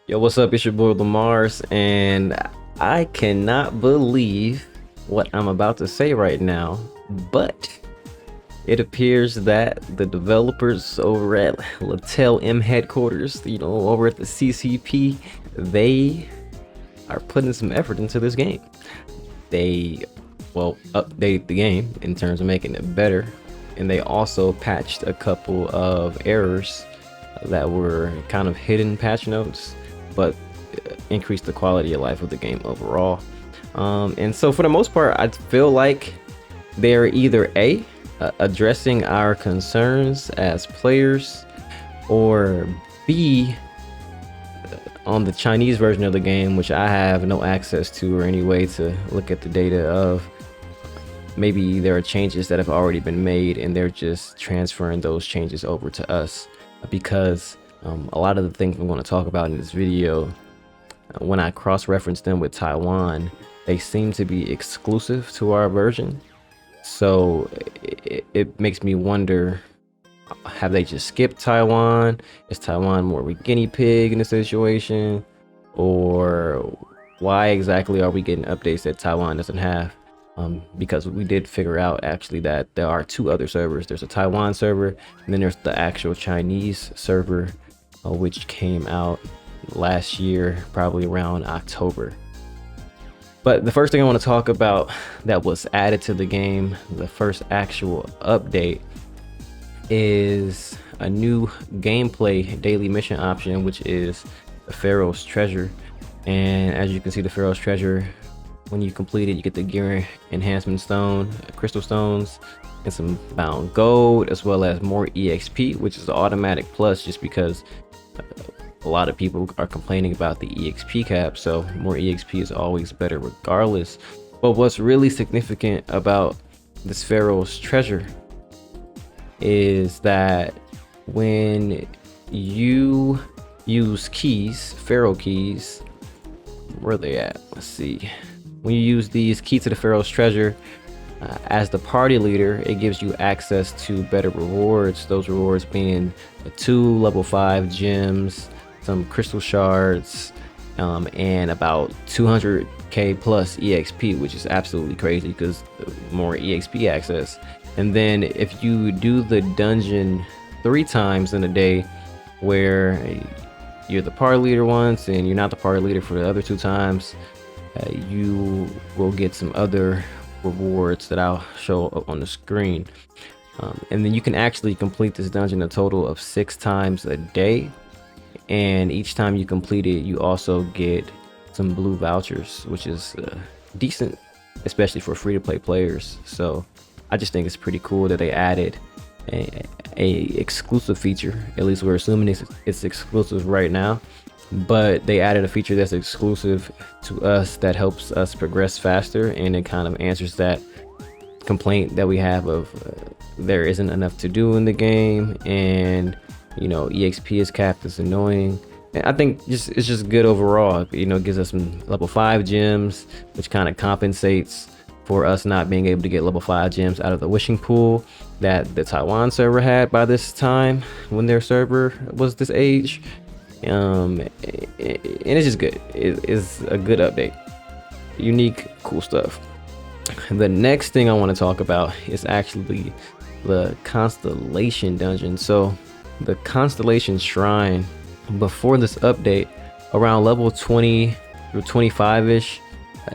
Yo, what's up? It's your boy lemarss, and I cannot believe what I'm about to say right now, but it appears that the developers over at LaTale M headquarters, over at the CCP, they are putting some effort into this game. They, update the game in terms of making it better, and they also patched a couple of errors that were kind of hidden patch notes, but increased the quality of life of the game overall. And so for the most part, I feel like they're either addressing our concerns as players, or B, on the Chinese version of the game, which I have no access to or any way to look at the data of, maybe there are changes that have already been made and they're just transferring those changes over to us, because a lot of the things I'm going to talk about in this video, when I cross-reference them with Taiwan, they seem to be exclusive to our version. So it makes me wonder, have they just skipped Taiwan? Is Taiwan more of a guinea pig in the situation? Or why exactly are we getting updates that Taiwan doesn't have? Because we did figure out actually that there are two other servers. There's a Taiwan server, and then there's the actual Chinese server, which came out last year, probably around October. But the first thing I want to talk about that was added to the game, the first actual update, is a new gameplay daily mission option, which is the Pharaohs Treasure. And as you can see, the Pharaohs Treasure, when you complete it, you get the gear enhancement stone, crystal stones, and some bound gold, as well as more EXP, which is an automatic plus, just because a lot of people are complaining about the EXP cap. So more EXP is always better regardless. But what's really significant about this Pharaohs Treasure is that when you use keys, Pharaoh keys, where are they at? Let's see. When you use these keys to the Pharaohs Treasure, as the party leader, it gives you access to better rewards. Those rewards being 2 level 5 gems, some crystal shards, and about 200k plus EXP, which is absolutely crazy because more EXP access. And then if you do the dungeon 3 times in a day, where you're the party leader once and you're not the party leader for the other 2 times, you will get some other rewards that I'll show up on the screen. And then you can actually complete this dungeon a total of 6 times a day, and each time you complete it, you also get some blue vouchers, which is decent, especially for free-to-play players. So I just think it's pretty cool that they added a exclusive feature. At least we're assuming it's exclusive right now, but they added a feature that's exclusive to us that helps us progress faster, and it kind of answers that complaint that we have of there isn't enough to do in the game, and EXP is capped. Is annoying. And I think it's just good overall. It gives us some level 5 gems, which kind of compensates for us not being able to get level 5 gems out of the wishing pool that the Taiwan server had by this time when their server was this age. And it's just good. It's a good update, unique, cool stuff. The next thing I want to talk about is actually the Constellation dungeon. So the Constellation Shrine, before this update, around level 20 through 25-ish,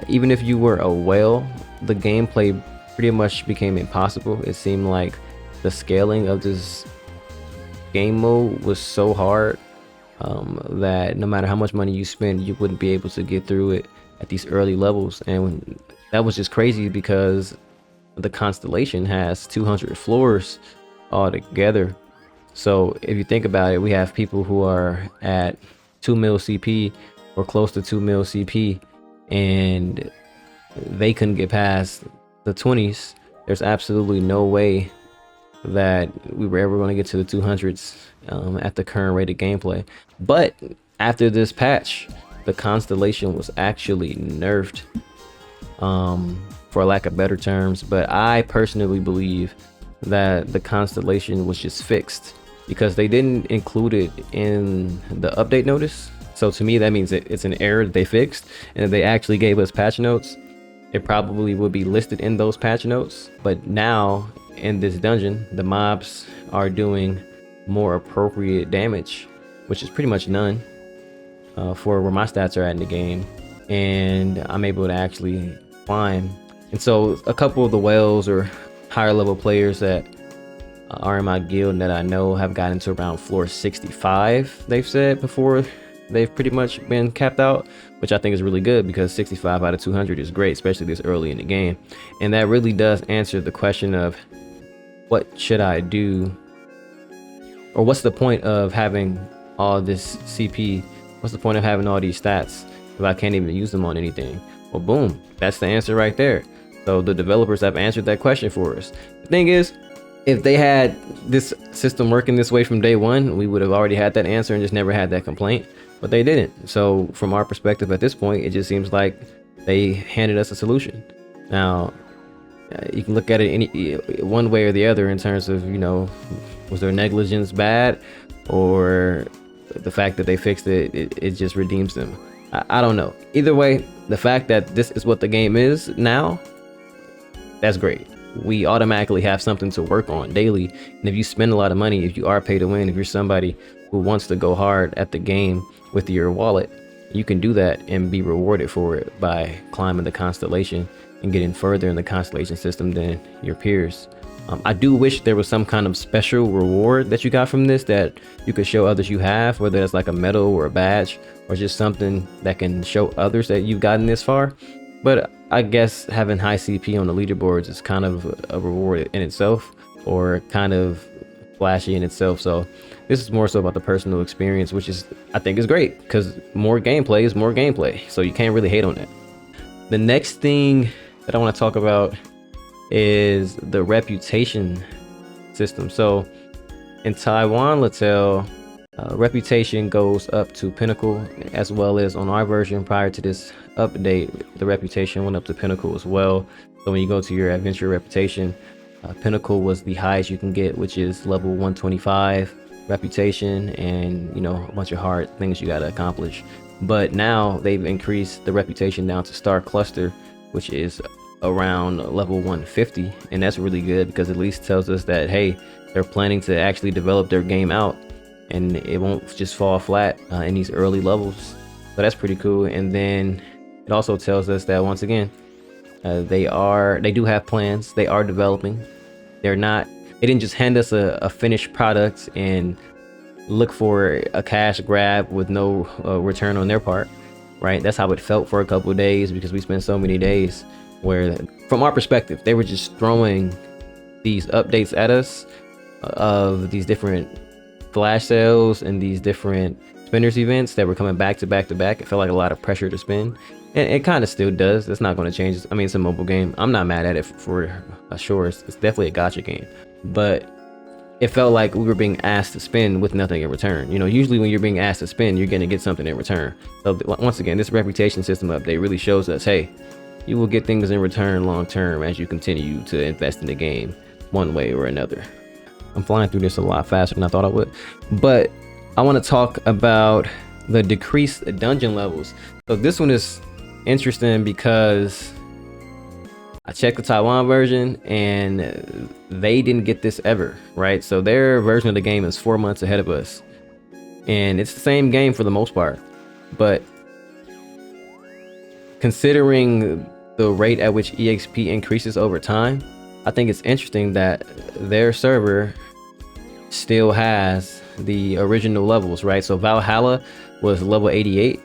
even if you were a whale, the gameplay pretty much became impossible. It seemed like the scaling of this game mode was so hard that no matter how much money you spend, you wouldn't be able to get through it at these early levels. And that was just crazy because the Constellation has 200 floors altogether. So if you think about it, we have people who are at 2 mil CP or close to 2 mil CP, and they couldn't get past the 20s. There's absolutely no way that we were ever going to get to the 200s at the current rate of gameplay. But after this patch, the Constellation was actually nerfed, for lack of better terms. But I personally believe that the Constellation was just fixed because they didn't include it in the update notice. So to me, that means it's an error that they fixed, and if they actually gave us patch notes, it probably would be listed in those patch notes. But now in this dungeon, the mobs are doing more appropriate damage, which is pretty much none for where my stats are at in the game, and I'm able to actually climb. And so a couple of the whales or higher level players that are in my guild that I know have gotten to around floor 65, they've said, before they've pretty much been capped out, which I think is really good, because 65 out of 200 is great, especially this early in the game. And that really does answer the question of what should I do, or what's the point of having all this CP, what's the point of having all these stats if I can't even use them on anything? Well, boom, that's the answer right there. So the developers have answered that question for us. The thing is, if they had this system working this way from day one, we would have already had that answer and just never had that complaint, but they didn't. So from our perspective at this point, it just seems like they handed us a solution. Now, you can look at it any one way or the other in terms of, you know, was their negligence bad, or the fact that they fixed it, it just redeems them. I don't know. Either way, the fact that this is what the game is now, that's great. We automatically have something to work on daily. And if you spend a lot of money, if you are pay to win, if you're somebody who wants to go hard at the game with your wallet, you can do that and be rewarded for it by climbing the constellation and getting further in the constellation system than your peers. I do wish there was some kind of special reward that you got from this that you could show others you have, whether it's like a medal or a badge or just something that can show others that you've gotten this far. But I guess having high CP on the leaderboards is kind of a reward in itself, or kind of flashy in itself. So this is more so about the personal experience, which is, I think, is great, because more gameplay is more gameplay. So you can't really hate on that. The next thing that I want to talk about is the reputation system. So in Taiwan, LaTale, reputation goes up to pinnacle, as well as on our version prior to this update, the reputation went up to pinnacle as well. So when you go to your adventure reputation, pinnacle was the highest you can get, which is level 125 reputation, and you know, a bunch of hard things you got to accomplish. But now they've increased the reputation down to star cluster, which is around level 150, and that's really good, because at least tells us that, hey, they're planning to actually develop their game out and it won't just fall flat in these early levels. So that's pretty cool. And then it also tells us that, once again, they do have plans. They are developing. They didn't just hand us a finished product and look for a cash grab with no return on their part, right? That's how it felt for a couple of days, because we spent so many days where, from our perspective, they were just throwing these updates at us of these different flash sales and these different spinners events that were coming back to back to back. It felt like a lot of pressure to spin, and it kind of still does. It's not going to change. I mean, it's a mobile game. I'm not mad at it for sure. It's definitely a gacha game, but it felt like we were being asked to spin with nothing in return. You know, usually when you're being asked to spin, you're going to get something in return. So once again, this reputation system update really shows us, hey, you will get things in return long term as you continue to invest in the game one way or another. I'm flying through this a lot faster than I thought I would, but I want to talk about the decreased dungeon levels. So this one is interesting because I checked the Taiwan version and they didn't get this ever, right? So their version of the game is 4 months ahead of us, and it's the same game for the most part, but considering the rate at which EXP increases over time, I think it's interesting that their server still has the original levels, right? So Valhalla was level 88,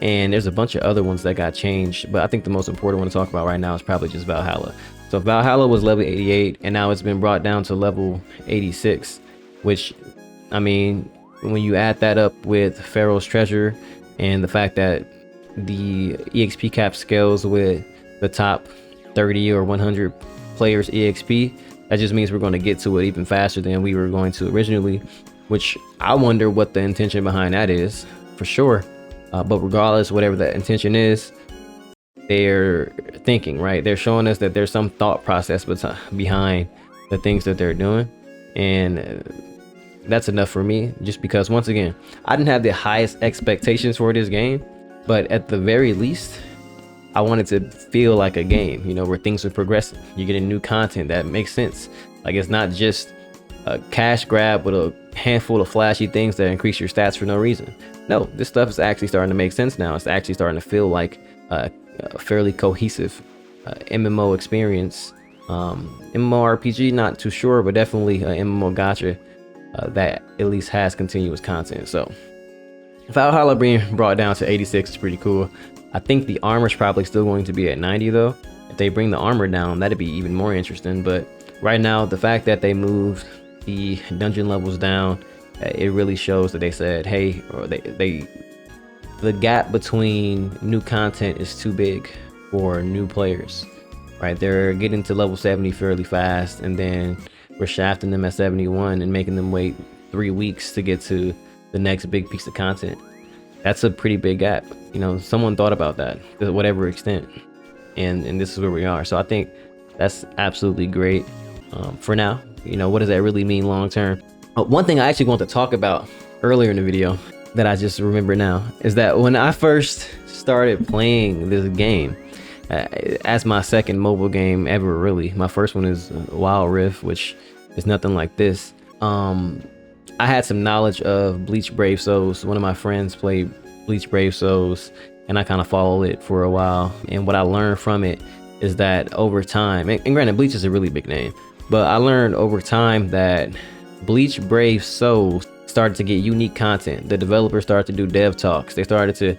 and there's a bunch of other ones that got changed, but I think the most important one to talk about right now is probably just Valhalla. So Valhalla was level 88, and now it's been brought down to level 86, which, I mean, when you add that up with Pharaohs Treasure and the fact that the EXP cap scales with the top 30 or 100 players EXP, that just means we're going to get to it even faster than we were going to originally, which I wonder what the intention behind that is, for sure. But regardless, whatever that intention is, they're thinking, right? They're showing us that there's some thought process behind the things that they're doing, and that's enough for me, just because once again, I didn't have the highest expectations for this game, but at the very least, I wanted to feel like a game, you know, where things are progressing. You're getting new content that makes sense. Like, it's not just a cash grab with a handful of flashy things that increase your stats for no reason. No, this stuff is actually starting to make sense now. It's actually starting to feel like a fairly cohesive MMO experience. MMORPG, not too sure, but definitely MMO gacha that at least has continuous content. So Valhalla being brought down to 86 is pretty cool. I think the armor's probably still going to be at 90 though. If they bring the armor down, that'd be even more interesting. But right now, the fact that they moved the dungeon levels down, it really shows that they said, hey, or the gap between new content is too big for new players, right? They're getting to level 70 fairly fast, and then we're shafting them at 71 and making them wait 3 weeks to get to the next big piece of content. That's a pretty big gap. You know, someone thought about that to whatever extent, and this is where we are. So I think that's absolutely great for now. You know, what does that really mean long term? One thing I actually want to talk about earlier in the video that I just remember now is that when I first started playing this game, as my second mobile game ever, really, my first one is Wild Rift, which is nothing like this. I had some knowledge of Bleach Brave Souls. One of my friends played Bleach Brave Souls, and I kind of followed it for a while. And what I learned from it is that over time, and granted, Bleach is a really big name, but I learned over time that Bleach Brave Souls started to get unique content. The developers started to do dev talks. They started to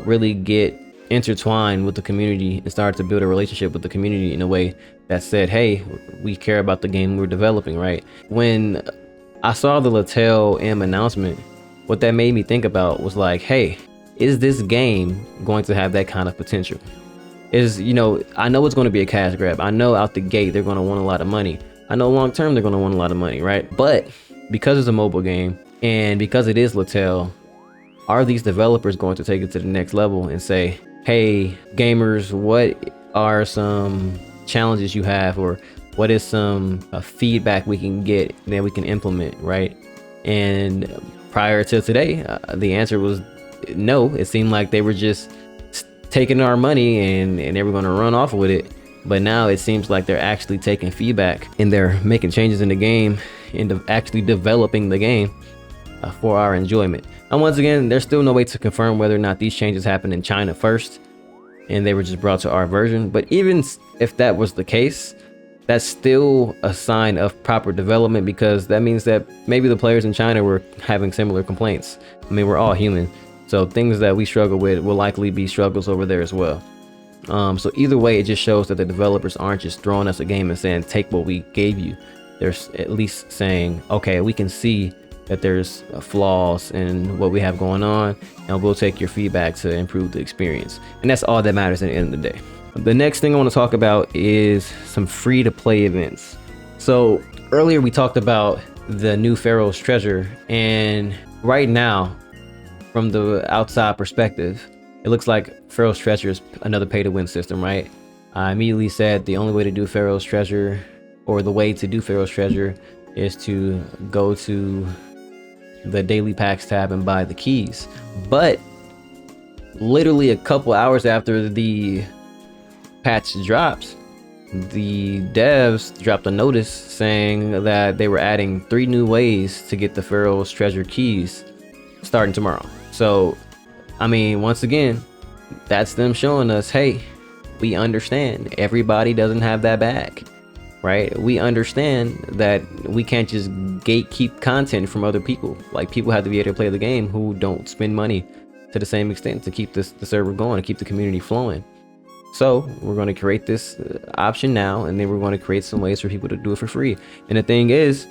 really get intertwined with the community and started to build a relationship with the community in a way that said, hey, we care about the game we're developing, right? When I saw the LaTale M announcement, what that made me think about was like, hey, is this game going to have that kind of potential? You know, I know it's going to be a cash grab. I know out the gate they're going to want a lot of money. I know long term they're going to want a lot of money, right? But because it's a mobile game and because it is LaTale, are these developers going to take it to the next level and say, hey, gamers, what are some challenges you have, or what is some feedback we can get that we can implement, right? And prior to today, the answer was no. It seemed like they were just taking our money and they were going to run off with it. But now it seems like they're actually taking feedback and they're making changes in the game and actually developing the game for our enjoyment. And once again, there's still no way to confirm whether or not these changes happened in China first and they were just brought to our version. But even if that was the case, that's still a sign of proper development, because that means that maybe the players in China were having similar complaints. I mean, we're all human, so things that we struggle with will likely be struggles over there as well. So either way, it just shows that the developers aren't just throwing us a game and saying, take what we gave you. They're at least saying, okay, we can see that there's flaws in what we have going on, and we'll take your feedback to improve the experience. And that's all that matters at the end of the day. The next thing I want to talk about is some free to play events. So earlier we talked about the new Pharaohs Treasure, and right now, from the outside perspective, it looks like Pharaohs Treasure is another pay to win system, right? I immediately said the only way to do Pharaohs Treasure, or the way to do Pharaohs Treasure, is to go to the daily packs tab and buy the keys. But literally a couple hours after the patch drops, the devs dropped a notice saying that they were adding 3 new ways to get the Pharaohs Treasure keys starting tomorrow. So I mean, once again, that's them showing us, hey, we understand everybody doesn't have that bag, right? We understand that we can't just gatekeep content from other people. Like, people have to be able to play the game who don't spend money to the same extent to keep the server going and keep the community flowing. So we're going to create this option now, and then we're going to create some ways for people to do it for free. And the thing is,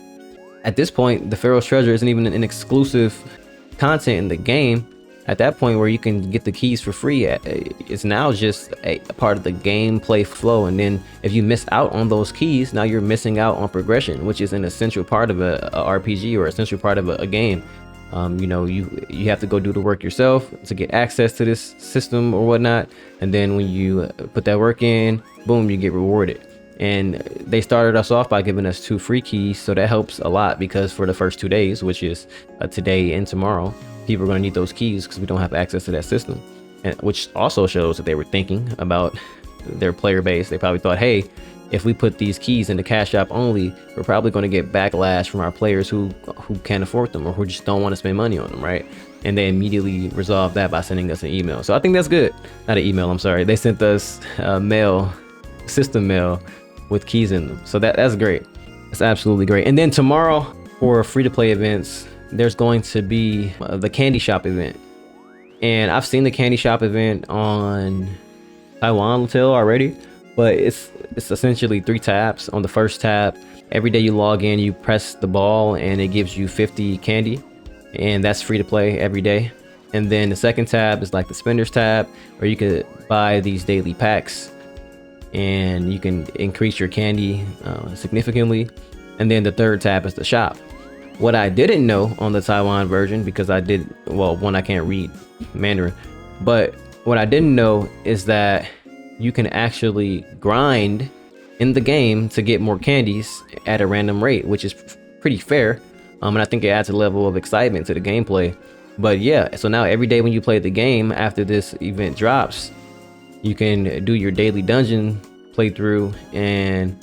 at this point, the Pharaohs Treasure isn't even an exclusive content in the game. At that point where you can get the keys for free, it's now just a part of the gameplay flow. And then if you miss out on those keys, now you're missing out on progression, which is an essential part of a RPG, or essential part of a game. You know, you have to go do the work yourself to get access to this system or whatnot, and then when you put that work in, boom, you get rewarded. And they started us off by giving us 2 free keys, so that helps a lot, because for the first 2 days, which is today and tomorrow, people are going to need those keys because we don't have access to that system. And which also shows that they were thinking about their player base. They probably thought, hey, if we put these keys in the cash shop only, we're probably going to get backlash from our players who can't afford them or who just don't want to spend money on them, right? And they immediately resolved that by sending us an email. So I think that's good. Not an email, I'm sorry. They sent us mail, system mail with keys in them. So that's great. That's absolutely great. And then tomorrow for free-to-play events, there's going to be the candy shop event. And I've seen the candy shop event on Taiwan LaTale already, but it's essentially 3 tabs. On the first tab, every day you log in, you press the ball and it gives you 50 candy, and that's free to play every day. And then the second tab is like the spenders tab, where you could buy these daily packs and you can increase your candy significantly. And then the third tab is the shop. What I didn't know on the Taiwan version, because I can't read Mandarin, but what I didn't know is that you can actually grind in the game to get more candies at a random rate, which is pretty fair. And I think it adds a level of excitement to the gameplay. But yeah, so now every day when you play the game after this event drops, you can do your daily dungeon playthrough, and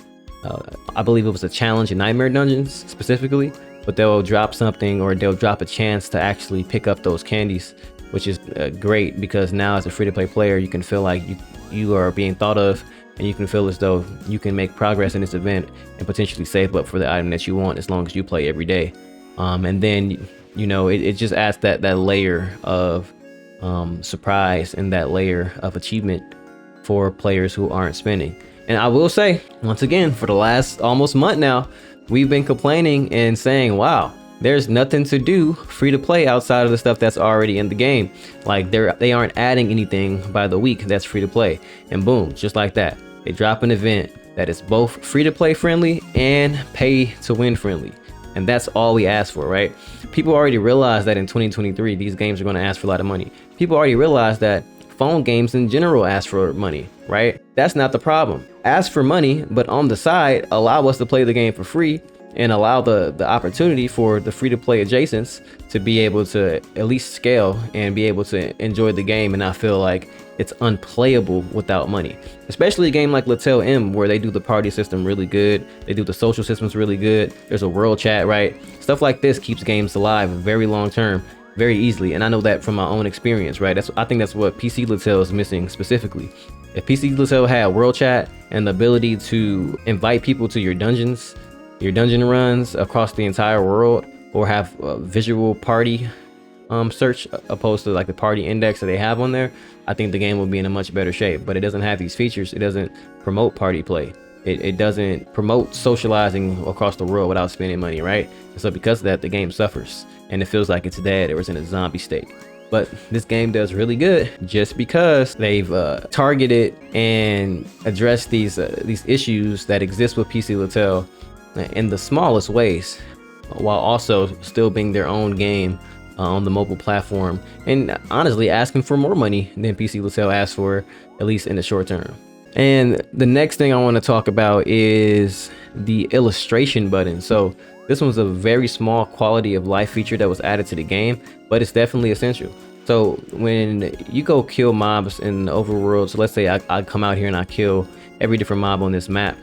I believe it was a challenge in Nightmare Dungeons specifically, but they'll drop something, or they'll drop a chance to actually pick up those candies, which is great, because now as a free-to-play player, you can feel like you are being thought of, and you can feel as though you can make progress in this event and potentially save up for the item that you want as long as you play every day. And then, you know, it just adds that layer of surprise and that layer of achievement for players who aren't spending. And I will say, once again, for the last almost month now, we've been complaining and saying, wow, there's nothing to do free to play outside of the stuff that's already in the game. Like they aren't adding anything by the week that's free to play. And boom, just like that, they drop an event that is both free to play friendly and pay to win friendly. And that's all we ask for, right? People already realize that in 2023, these games are going to ask for a lot of money. People already realize that phone games in general ask for money, right? That's not the problem. Ask for money, but on the side, allow us to play the game for free, and allow the opportunity for the free-to-play adjacents to be able to at least scale and be able to enjoy the game and not feel like it's unplayable without money. Especially a game like LaTale M, where they do the party system really good, they do the social systems really good, there's a world chat, right? Stuff like this keeps games alive very long term, very easily, and I know that from my own experience, right? I think that's what PC LaTale is missing specifically. If PC LaTale had world chat and the ability to invite people to your dungeons, your dungeon runs across the entire world, or have a visual party search opposed to like the party index that they have on there, I think the game will be in a much better shape. But it doesn't have these features. It doesn't promote party play. It doesn't promote socializing across the world without spending money, right? And so because of that, the game suffers and it feels like it's dead or it's in a zombie state. But this game does really good just because they've targeted and addressed these issues that exist with PC LaTale in the smallest ways, while also still being their own game on the mobile platform, and honestly asking for more money than PC LaTale asked for, at least in the short term. And the next thing I want to talk about is the illustration button. So this one's a very small quality of life feature that was added to the game, but it's definitely essential. So when you go kill mobs in the overworld, so let's say I come out here and I kill every different mob on this map,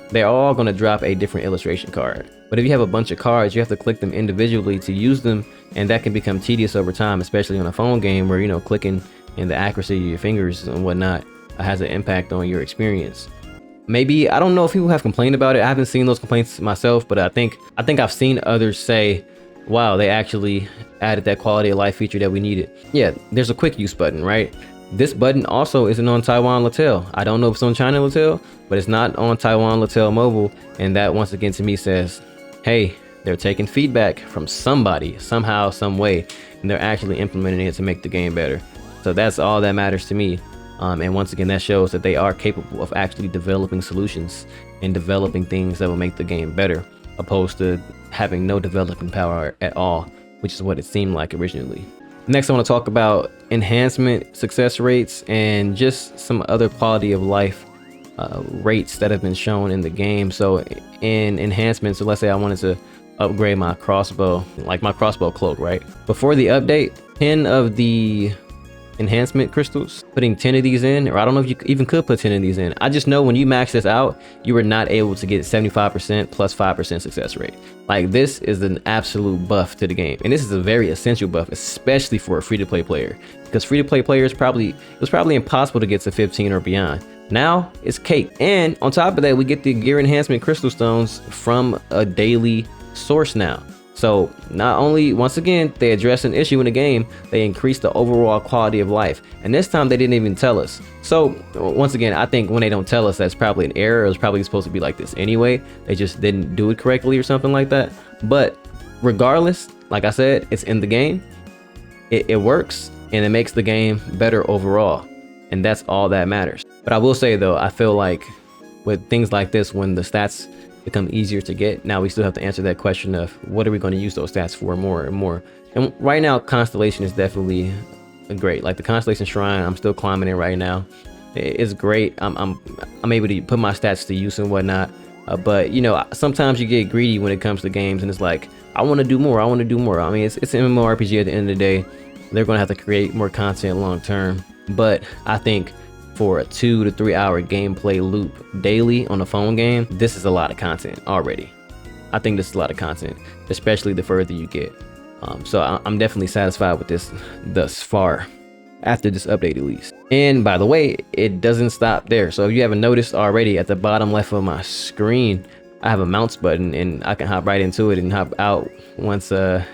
they're all going to drop a different illustration card. But if you have a bunch of cards, you have to click them individually to use them, and that can become tedious over time, especially on a phone game where, you know, clicking and the accuracy of your fingers and whatnot has an impact on your experience. Maybe, I don't know if people have complained about it. I haven't seen those complaints myself, but I think I've seen others say, wow, they actually added that quality of life feature that we needed. Yeah, there's a quick use button, right? This button also isn't on Taiwan LaTale. I don't know if it's on China LaTale, but it's not on Taiwan LaTale mobile. And that once again to me says, hey, they're taking feedback from somebody, somehow, some way, and they're actually implementing it to make the game better. So that's all that matters to me. And once again, that shows that they are capable of actually developing solutions and developing things that will make the game better, opposed to having no developing power at all, which is what it seemed like originally. Next, I want to talk about enhancement success rates and just some other quality of life rates that have been shown in the game. So in enhancements, so let's say I wanted to upgrade my crossbow, like my crossbow cloak, right? Before the update, 10 of the enhancement crystals, putting 10 of these in, or I don't know if you even could put 10 of these in. I just know when you max this out, you were not able to get 75% plus 5% success rate. Like, this is an absolute buff to the game, and this is a very essential buff, especially for a free-to-play player, because free-to-play players it was probably impossible to get to 15 or beyond. Now it's cake. And on top of that, we get the gear enhancement crystal stones from a daily source now. So not only, once again, they address an issue in the game, they increase the overall quality of life. And this time they didn't even tell us. So once again, I think when they don't tell us, that's probably an error. It was probably supposed to be like this anyway. They just didn't do it correctly or something like that. But regardless, like I said, it's in the game. It works, and it makes the game better overall. And that's all that matters. But I will say though, I feel like with things like this, when the stats become easier to get, now we still have to answer that question of what are we going to use those stats for more and more. And right now, Constellation is definitely great. Like the Constellation Shrine, I'm still climbing it right now. It's great. I'm able to put my stats to use and whatnot. But you know, sometimes you get greedy when it comes to games, and it's like, I want to do more. I want to do more. I mean, it's an MMORPG at the end of the day. They're going to have to create more content long term. But I think for a 2 to 3 hour gameplay loop daily on a phone game, this is a lot of content already. I think this is a lot of content, especially the further you get. So I'm definitely satisfied with this thus far, after this update at least. And by the way, it doesn't stop there. So if you haven't noticed already, at the bottom left of my screen, I have a mounts button, and I can hop right into it and hop out once the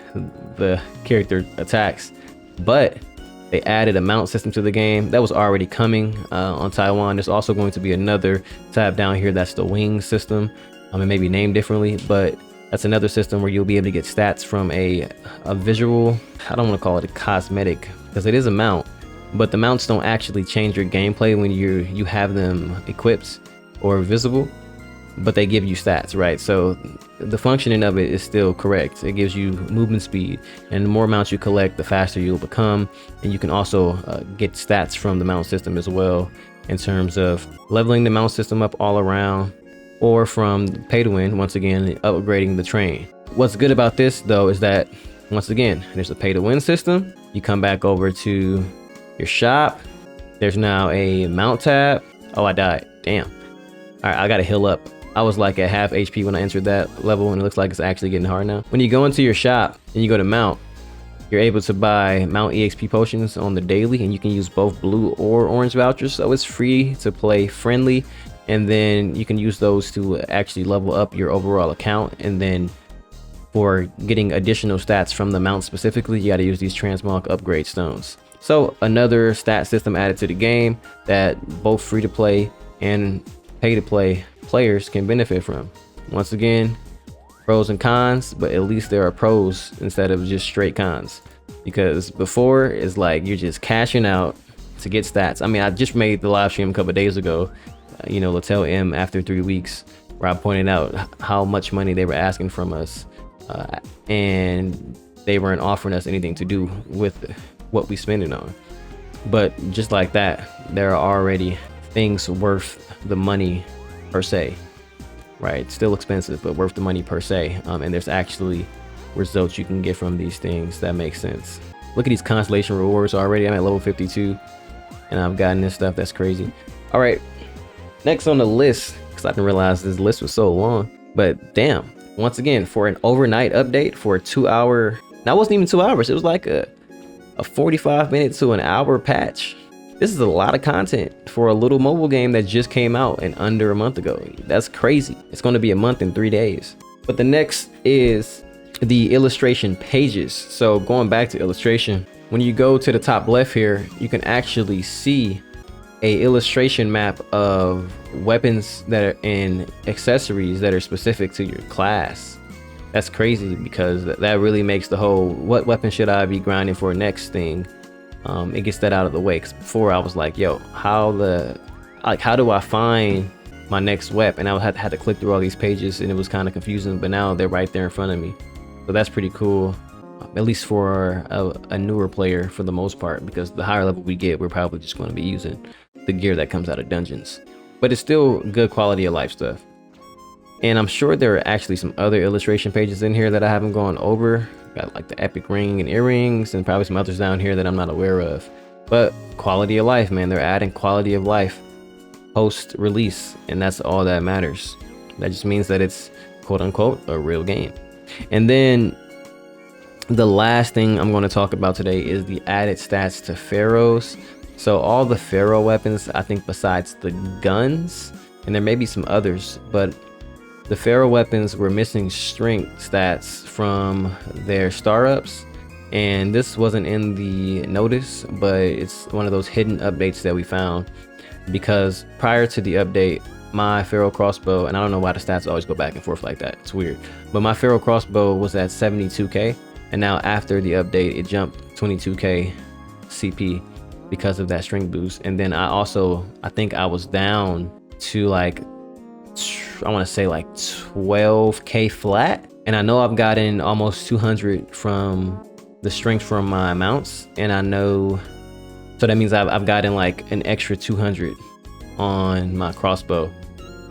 character attacks. But they added a mount system to the game that was already coming on Taiwan. There's also going to be another tab down here that's the wing system. It may be named differently, but that's another system where you'll be able to get stats from a visual, I don't want to call it a cosmetic, because it is a mount, but the mounts don't actually change your gameplay when you have them equipped or visible, but they give you stats, right? So the functioning of it is still correct. It gives you movement speed, and the more mounts you collect, the faster you'll become. And you can also get stats from the mount system as well, in terms of leveling the mount system up all around, or from pay to win, once again, upgrading the train. What's good about this though is that, once again, there's a pay to win system. You come back over to your shop, there's now a mount tab. Oh, I died, damn. All right, I gotta heal up. I was like at half HP when I entered that level, and it looks like it's actually getting hard now. When you go into your shop and you go to mount, you're able to buy mount EXP potions on the daily, and you can use both blue or orange vouchers. So it's free to play friendly, and then you can use those to actually level up your overall account. And then for getting additional stats from the mount specifically, you got to use these transmog upgrade stones. So another stat system added to the game that both free to play and pay to play players can benefit from. Once again, pros and cons, but at least there are pros instead of just straight cons, because before it's like you're just cashing out to get stats. I mean, I just made the live stream a couple of days ago, you know, LaTale M after 3 weeks, where I pointed out how much money they were asking from us, and they weren't offering us anything to do with what we spend it on. But just like that, there are already things worth the money per se, right? Still expensive, but worth the money per se. And there's actually results you can get from these things that make sense. Look at these constellation rewards already. I'm at level 52 and I've gotten this stuff. That's crazy. All right, next on the list, because I didn't realize this list was so long, but damn, once again, for an overnight update for a 2 hour, now it wasn't even 2 hours, it was like a 45 minute to an hour patch. This is a lot of content for a little mobile game that just came out in under a month ago. That's crazy. It's going to be a month and 3 days. But the next is the illustration pages. So going back to illustration, when you go to the top left here, you can actually see a illustration map of weapons that are in accessories that are specific to your class. That's crazy, because that really makes the whole what weapon should I be grinding for next thing. It gets that out of the way, because before I was like, yo, how do I find my next weapon? And I had to click through all these pages, and it was kind of confusing, but now they're right there in front of me. So that's pretty cool, at least for a newer player for the most part, because the higher level we get, we're probably just going to be using the gear that comes out of dungeons. but it's still good quality of life stuff. And I'm sure there are actually some other illustration pages in here that I haven't gone over. Got like the epic ring and earrings, and probably some others down here that I'm not aware of. But quality of life, man, they're adding quality of life post release, and that's all that matters. That just means that it's quote unquote a real game. And then the last thing I'm going to talk about today is the added stats to Pharaohs. So all the Pharaoh weapons, I think besides the guns, and there may be some others, but the Pharaoh weapons were missing strength stats from their star-ups. And this wasn't in the notice, but it's one of those hidden updates that we found. Because prior to the update, my Pharaoh crossbow, and I don't know why the stats always go back and forth like that, it's weird, but my Pharaoh crossbow was at 72k, and now after the update it jumped 22k CP because of that strength boost. And then I think I was down to like, I want to say like 12k flat, and I know I've gotten almost 200 from the strength from my mounts, and I know, so that means I've gotten like an extra 200 on my crossbow,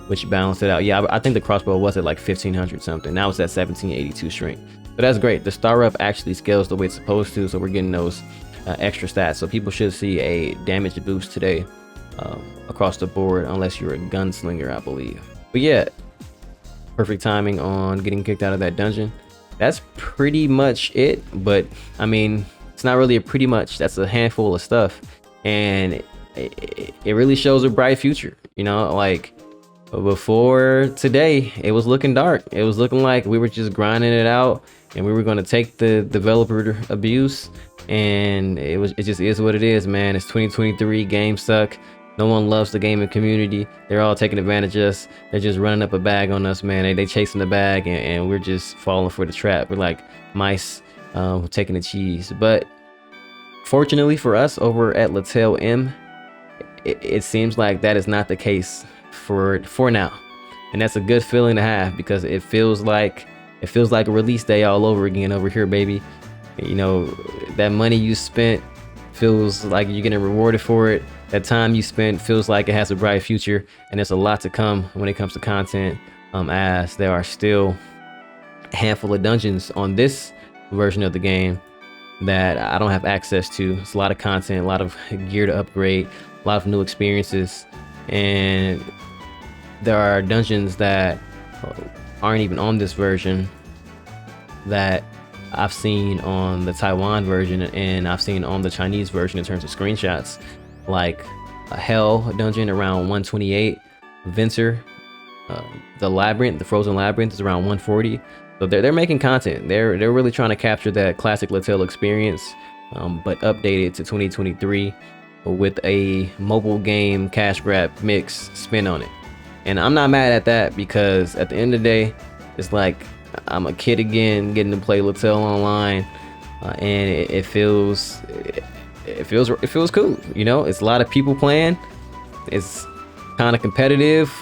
which balanced it out. Yeah, I think the crossbow was at like 1500 something. Now it's at 1782 strength. But that's great. The star up actually scales the way it's supposed to, so we're getting those extra stats. So people should see a damage boost today across the board, unless you're a gunslinger, I believe. But yeah, perfect timing on getting kicked out of that dungeon. That's pretty much it. But I mean, it's not really a pretty much, that's a handful of stuff, and it really shows a bright future. You know, like before today it was looking dark. It was looking like we were just grinding it out and we were going to take the developer abuse, and it just is what it is, man. It's 2023, games suck. No one loves the gaming community. They're all taking advantage of us. They're just running up a bag on us, man. They chasing the bag, and we're just falling for the trap. We're like mice taking the cheese. But fortunately for us over at LaTale M, it seems like that is not the case for now. And that's a good feeling to have, because it feels like a release day all over again over here, baby. You know, that money you spent feels like you're getting rewarded for it. That time you spent feels like it has a bright future, and there's a lot to come when it comes to content, as there are still a handful of dungeons on this version of the game that I don't have access to. It's a lot of content, a lot of gear to upgrade, a lot of new experiences, and there are dungeons that aren't even on this version that I've seen on the Taiwan version, and I've seen on the Chinese version in terms of screenshots, like a Hell dungeon around 128, Venture, the Labyrinth, the Frozen Labyrinth is around 140. So they're making content. They're really trying to capture that classic LaTale experience, but updated to 2023 with a mobile game cash grab mix spin on it. And I'm not mad at that, because at the end of the day, it's like I'm a kid again getting to play LaTale online, and it feels cool. You know, it's a lot of people playing. It's kind of competitive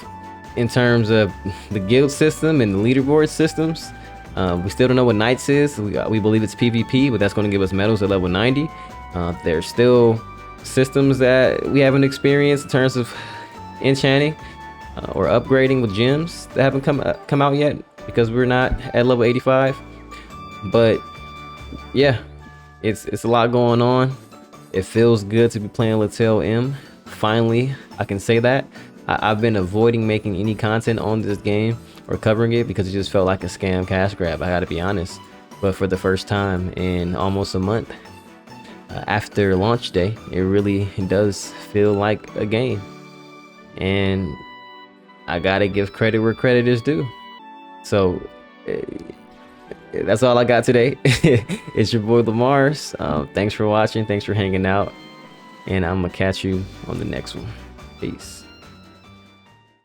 in terms of the guild system and the leaderboard systems. We still don't know what Knights is. We believe it's PvP, but that's going to give us medals at level 90. There's still systems that we haven't experienced in terms of enchanting or upgrading with gems that haven't come out yet, because we're not at level 85. But yeah, it's a lot going on. It feels good to be playing LaTale M. Finally, I can say that. I've been avoiding making any content on this game or covering it because it just felt like a scam cash grab, I gotta be honest. But for the first time in almost a month, after launch day, it really does feel like a game. And I gotta give credit where credit is due. So that's all I got today. It's your boy lemarss. Thanks for watching, thanks for hanging out, and I'm gonna catch you on the next one. Peace.